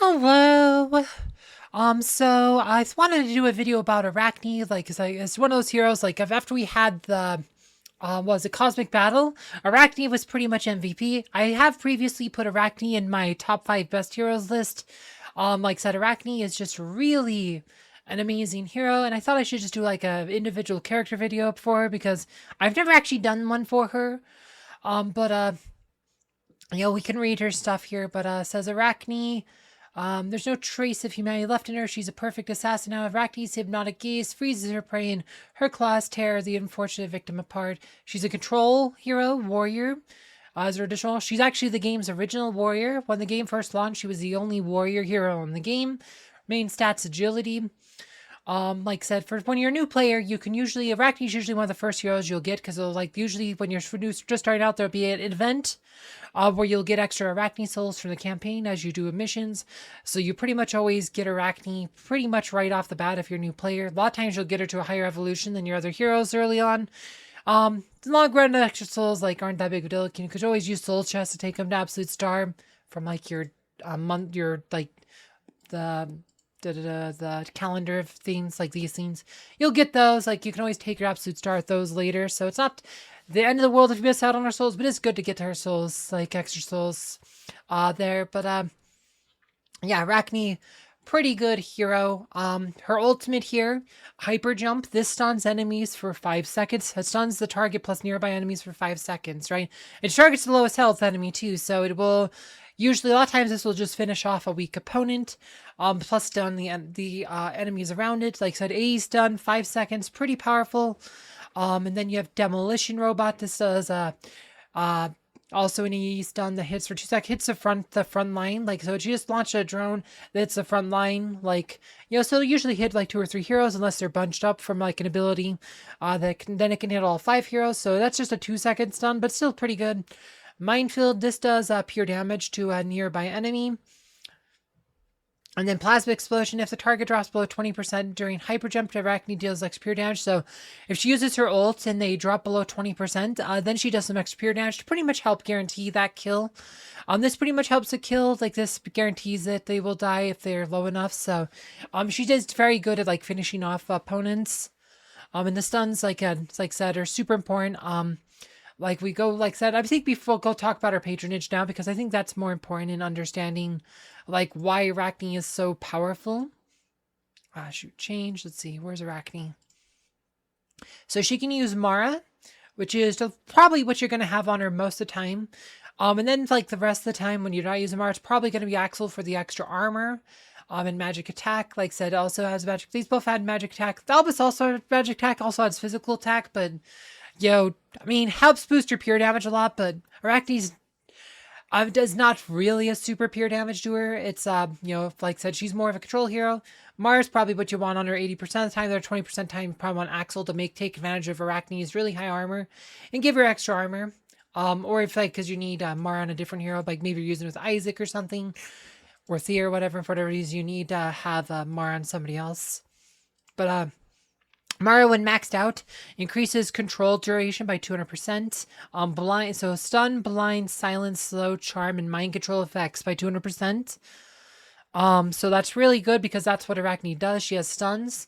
Hello. So I wanted to do a video about Arachne, like, it's one of those heroes, like, after we had the, what was it, Cosmic Battle, Arachne was pretty much MVP. I have previously put Arachne in my top 5 best heroes list. Like I said, Arachne is just really an amazing hero, and I thought I should just do, like, a individual character video for her, because I've never actually done one for her. But we can read her stuff here, but says Arachne. There's no trace of humanity left in her. She's a perfect assassin now. Arachne's hypnotic gaze freezes her prey, and her claws tear the unfortunate victim apart. She's a control hero, warrior. As her additional, she's actually the game's original warrior. When the game first launched, she was the only warrior hero in the game. Main stats: agility. Like I said, for when you're a new player, you can usually, Arachne's usually one of the first heroes you'll get, because like usually when you're just starting out, there'll be an event where you'll get extra Arachne souls from the campaign as you do missions. So you pretty much always get Arachne pretty much right off the bat if you're a new player. A lot of times you'll get her to a higher evolution than your other heroes early on. The long run extra souls like aren't that big of a deal. You could always use soul chests to take them to absolute star from like your like the calendar of themes, like these things. You'll get those, like you can always take your absolute star at those later, so it's not the end of the world if you miss out on her souls, but it's good to get to her souls, like extra souls there. But yeah, Arachne, pretty good hero. Her ultimate here, hyper jump. This stuns enemies for 5 seconds. It stuns the target plus nearby enemies for 5 seconds, right? It targets the lowest health enemy too, so it will usually, a lot of times, this will just finish off a weak opponent. Plus stun the enemies around it. Like I said, A stun, 5 seconds, pretty powerful. And then you have demolition robot. This does also an AE stun that hits for 2 seconds. Hits the front line. Like, so it just launched a drone that's the front line. Like, so it'll usually hit like 2 or 3 heroes unless they're bunched up from like an ability. Then it can hit all 5 heroes. So that's just a 2-second stun, but still pretty good. Minefield, this does pure damage to a nearby enemy. And then Plasma Explosion, if the target drops below 20% during Hyper Jump, Arachne deals extra pure damage. So if she uses her ult and they drop below 20%, then she does some extra pure damage to pretty much help guarantee that kill. This pretty much helps a kill. Like, this guarantees that they will die if they're low enough. So she does very good at like finishing off opponents. And the stuns, like I said, are super important. Like I said, I think we'll go talk about our patronage now, because I think that's more important in understanding like why Arachne is so powerful. Shoot, change. Let's see, where's Arachne? So she can use Mara, which is probably what you're going to have on her most of the time. And then like the rest of the time when you're not using Mara, it's probably going to be Axel for the extra armor. And magic attack, like I said, also has magic. These both had magic attack. The Albus also had magic attack, also has physical attack, but I mean, helps boost your pure damage a lot, but Arachne's does not really a super pure damage to her. It's, like I said, she's more of a control hero. Mara's probably what you want on her 80% of the time. There 20% of the time you probably want Axel to take advantage of Arachne's really high armor and give her extra armor. Or if, like, because you need Mara on a different hero, like maybe you're using it with Isaac or something, or Thea or whatever, for whatever reason you need to have Mara on somebody else. But, Mara, when maxed out, increases control duration by 200%. So stun, blind, silence, slow, charm, and mind control effects by 200%. So that's really good, because that's what Arachne does. She has stuns.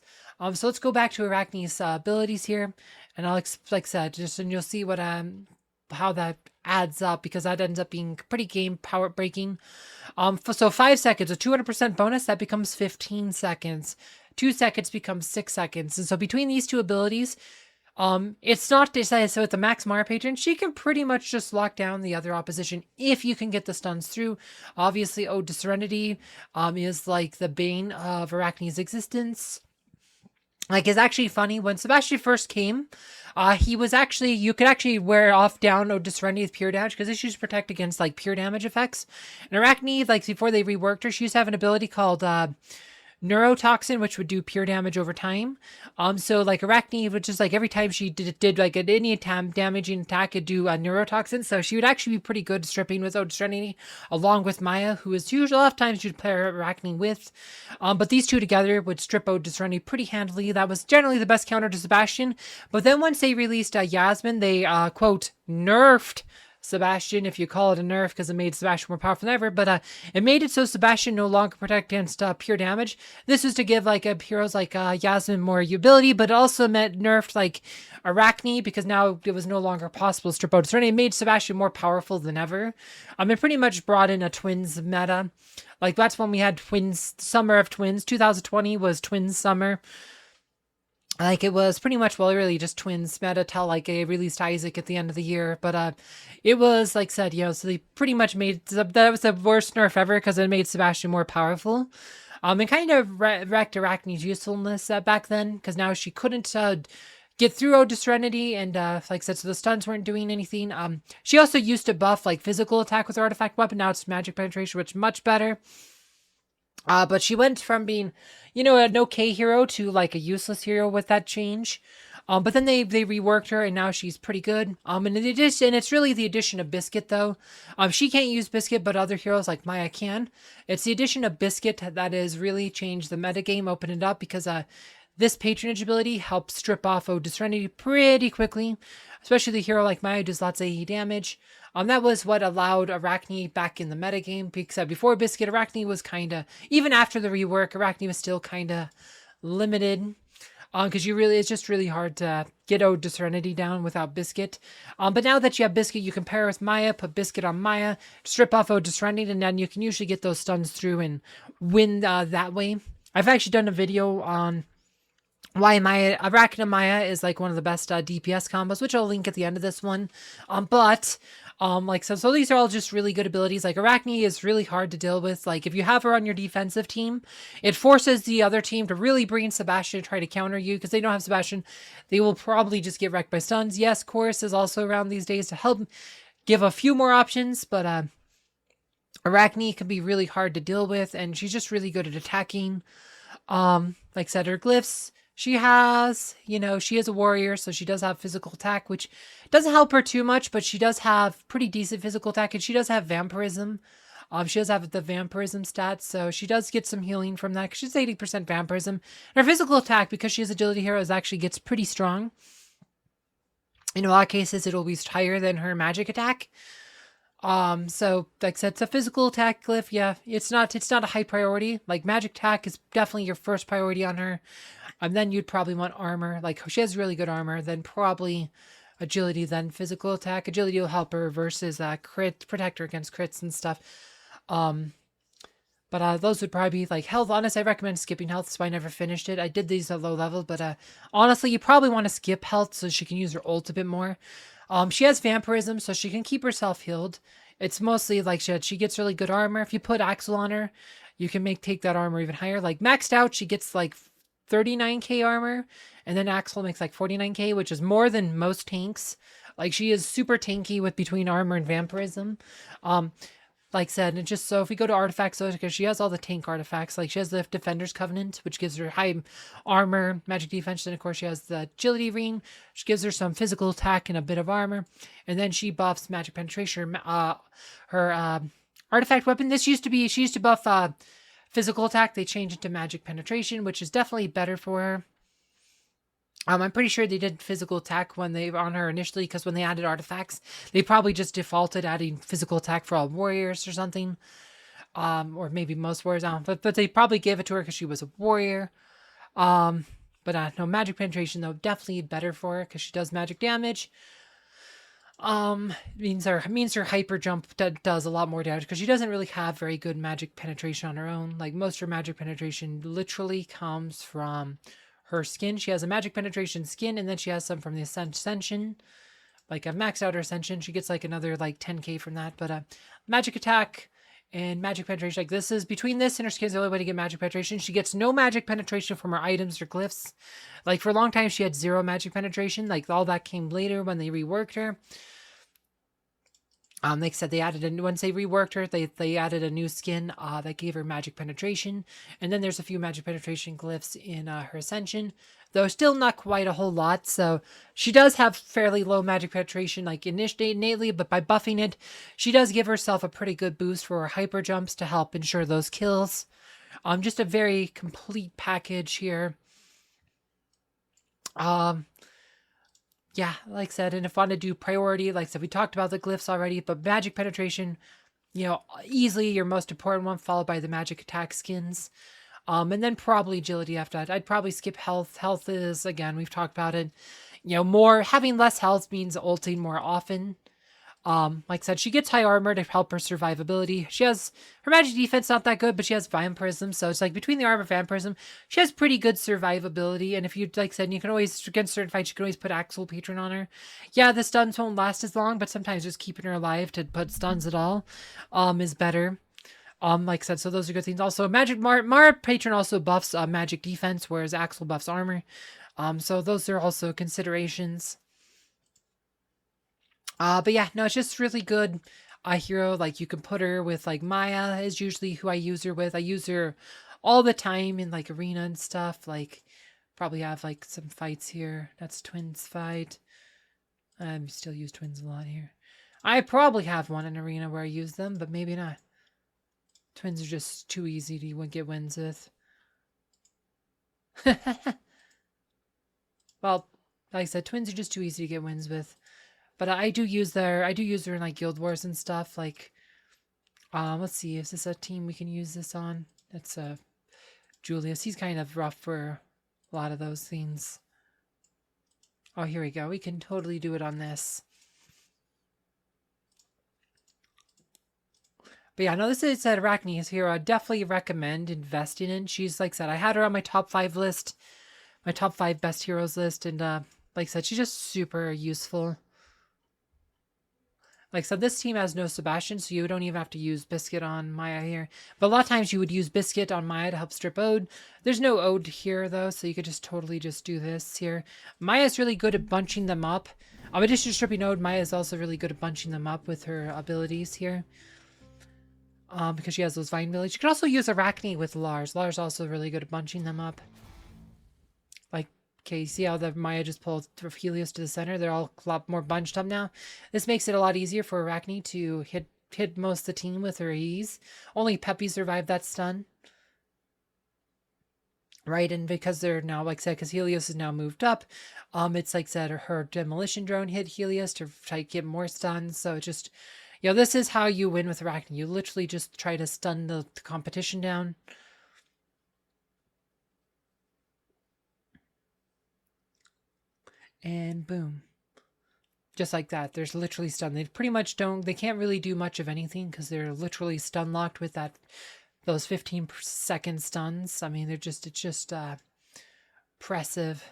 So let's go back to Arachne's abilities here, and I'll like I said, and you'll see what how that adds up, because that ends up being pretty game power breaking. So 5 seconds, a 200% bonus, that becomes 15 seconds. 2 seconds becomes 6 seconds. And so between these two abilities, it's not decided. So with the max Mara patron, she can pretty much just lock down the other opposition if you can get the stuns through. Obviously, Ode to Serenity is like the bane of Arachne's existence. Like, it's actually funny, when Sebastian first came, he was actually, you could actually wear off down Ode to Serenity with pure damage, because issues protect against like pure damage effects. And Arachne, like before they reworked her, she used to have an ability called neurotoxin, which would do pure damage over time. So like Arachne would just, like, every time she did like any damaging attack, it'd do a neurotoxin. So she would actually be pretty good stripping with Ode to Serenity, along with Maya, who is usually a lot of times you'd pair Arachne with. But these two together would strip Ode to Serenity pretty handily. That was generally the best counter to Sebastian. But then once they released Yasmin, they quote nerfed Sebastian, if you call it a nerf, because it made Sebastian more powerful than ever, but it made it so Sebastian no longer protect against pure damage. This was to give like heroes like Yasmin more ability, but it also meant nerfed like Arachne, because now it was no longer possible to strip out Serenity. It made Sebastian more powerful than ever. It pretty much brought in a twins meta. Like that's when we had twins, summer of twins. 2020 was twins summer. Like it was pretty much, well, really just twins meta till like they released Isaac at the end of the year. But it was like said, so they pretty much made, that was the worst nerf ever because it made Sebastian more powerful. It kind of wrecked Arachne's usefulness back then, because now she couldn't get through Ode to Serenity, and like I said, so the stuns weren't doing anything. She also used to buff like physical attack with her artifact weapon. Now it's magic penetration, which is much better. But she went from being, an okay hero to like a useless hero with that change. But then they reworked her, and now she's pretty good. And it's really the addition of Biscuit though. She can't use Biscuit, but other heroes like Maya can. It's the addition of Biscuit that has really changed the metagame, opened it up, because this patronage ability helps strip off Ode to Serenity pretty quickly, especially the hero like Maya does lots of AE damage. That was what allowed Arachne back in the metagame, because before Biscuit, Arachne was kind of, even after the rework, Arachne was still kind of limited. Because it's just really hard to get Ode to Serenity down without Biscuit. But now that you have Biscuit, you can pair with Maya, put Biscuit on Maya, strip off Ode to Serenity, and then you can usually get those stuns through and win that way. I've actually done a video on why Arachne Maya is like one of the best DPS combos, which I'll link at the end of this one. So these are all just really good abilities. Like Arachne is really hard to deal with. Like if you have her on your defensive team, it forces the other team to really bring Sebastian to try to counter you, because they don't have Sebastian. They will probably just get wrecked by stuns. Yes, Chorus is also around these days to help give a few more options, but Arachne can be really hard to deal with, and she's just really good at attacking. Like I said, her glyphs, she has, she is a warrior, so she does have physical attack, which doesn't help her too much, but she does have pretty decent physical attack, and she does have vampirism. She does have the vampirism stats, so she does get some healing from that, because she's 80% vampirism. And her physical attack, because she is agility hero, actually gets pretty strong. In a lot of cases, it'll be higher than her magic attack. So like I said, it's a physical attack glyph. Yeah, it's not a high priority. Like magic attack is definitely your first priority on her. And then you'd probably want armor. Like she has really good armor, then probably agility, then physical attack. Agility will help her versus crit, protect her against crits and stuff. But those would probably be like health. Honestly, I recommend skipping health, so I never finished it. I did these at low level, but honestly, you probably want to skip health so she can use her ult a bit more. She has vampirism, so she can keep herself healed. It's mostly like she gets really good armor. If you put Axel on her, you can take that armor even higher. Like maxed out, she gets like 39k armor, and then Axel makes like 49k, which is more than most tanks. Like she is super tanky with between armor and vampirism. Like I said, and just so if we go to artifacts, so because she has all the tank artifacts, like she has the Defender's Covenant, which gives her high armor, magic defense, and of course she has the Agility Ring, which gives her some physical attack and a bit of armor, and then she buffs magic penetration. Her artifact weapon, she used to buff physical attack. They changed it to magic penetration, which is definitely better for her. I'm pretty sure they did physical attack when they were on her initially, because when they added artifacts, they probably just defaulted adding physical attack for all warriors or something. Or maybe most warriors, but they probably gave it to her because she was a warrior. No, magic penetration though, definitely better for her because she does magic damage. Means her hyper jump does a lot more damage because she doesn't really have very good magic penetration on her own. Like most of her magic penetration literally comes from her skin. She has a magic penetration skin, and then she has some from the ascension. Like I've maxed out her ascension. She gets like another like 10k from that. But magic attack and magic penetration, like this is between this and her skin is the only way to get magic penetration. She gets no magic penetration from her items or glyphs. Like for a long time she had 0 magic penetration. Like all that came later when they reworked her. Like I said, once they reworked her, they added a new skin that gave her magic penetration. And then there's a few magic penetration glyphs in her ascension, though still not quite a whole lot. So she does have fairly low magic penetration, like innately, but by buffing it, she does give herself a pretty good boost for her hyper jumps to help ensure those kills. Just a very complete package here. yeah, like I said, and if I want to do priority, like I said, we talked about the glyphs already, but magic penetration, easily your most important one, followed by the magic attack skins. And then probably agility after that. I'd probably skip health. Health is, again, we've talked about it. More having less health means ulting more often. Like I said, she gets high armor to help her survivability. She has her magic defense not that good, but she has vampirism, so it's like between the armor and vampirism, she has pretty good survivability. And if you like I said, you can always against certain fights, you can always put Axel Patron on her. Yeah, the stuns won't last as long, but sometimes just keeping her alive to put stuns at all, is better. Like I said, so those are good things. Also, Magic Mara Patron also buffs magic defense, whereas Axel buffs armor. So those are also considerations. But yeah, no, it's just really good hero. Like you can put her with like Maya is usually who I use her with. I use her all the time in like arena and stuff. Like probably have like some fights here. That's twins fight. I still use twins a lot here. I probably have one in arena where I use them, but maybe not. Twins are just too easy to get wins with. Well, like I said, twins are just too easy to get wins with. But I do use her in like Guild Wars and stuff. Like, let's see, is this a team we can use this on? That's Julius. He's kind of rough for a lot of those things. Oh, here we go. We can totally do it on this. But yeah, no, this is Arachne's hero. I definitely recommend investing in. She's, like I said, I had her on my top 5 list, my top 5 best heroes list, and like I said, she's just super useful. Like I said, this team has no Sebastian, so you don't even have to use Biscuit on Maya here. But a lot of times you would use Biscuit on Maya to help strip Ode. There's no Ode here, though, so you could just totally just do this here. Maya's really good at bunching them up. In addition to stripping Ode, Maya is also really good at bunching them up with her abilities here. Because she has those Vine Village. You can also use Arachne with Lars. Lars also really good at bunching them up. Like, okay, you see how the Maya just pulled Helios to the center? They're all a lot more bunched up now. This makes it a lot easier for Arachne to hit most of the team with her ease. Only Peppy survived that stun. Right, and because they're now, like I said, because Helios is now moved up, it's like I said, her demolition drone hit Helios to try to get more stuns, so it just... this is how you win with Arachne. You literally just try to stun the competition down. And boom. Just like that. There's literally stun. They pretty much they can't really do much of anything because they're literally stun locked with those 15-second stuns. I mean, it's just oppressive.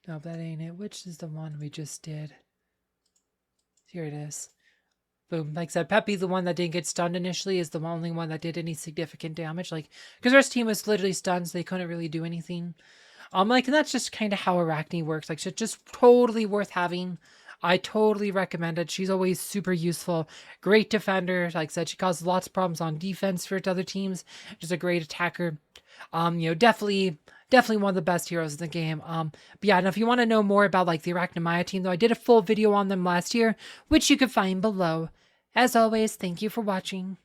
No, that ain't it. Which is the one we just did? Here it is. Boom. Like I said, Peppy, the one that didn't get stunned initially, is the only one that did any significant damage. Like, because the rest of the team was literally stunned, so they couldn't really do anything. And that's just kind of how Arachne works. Like, she's just totally worth having. I totally recommend it. She's always super useful. Great defender. Like I said, she causes lots of problems on defense for other teams. She's a great attacker. Definitely one of the best heroes in the game. But yeah, and if you want to know more about like the Arachne Maya team, though, I did a full video on them last year, which you can find below. As always, thank you for watching.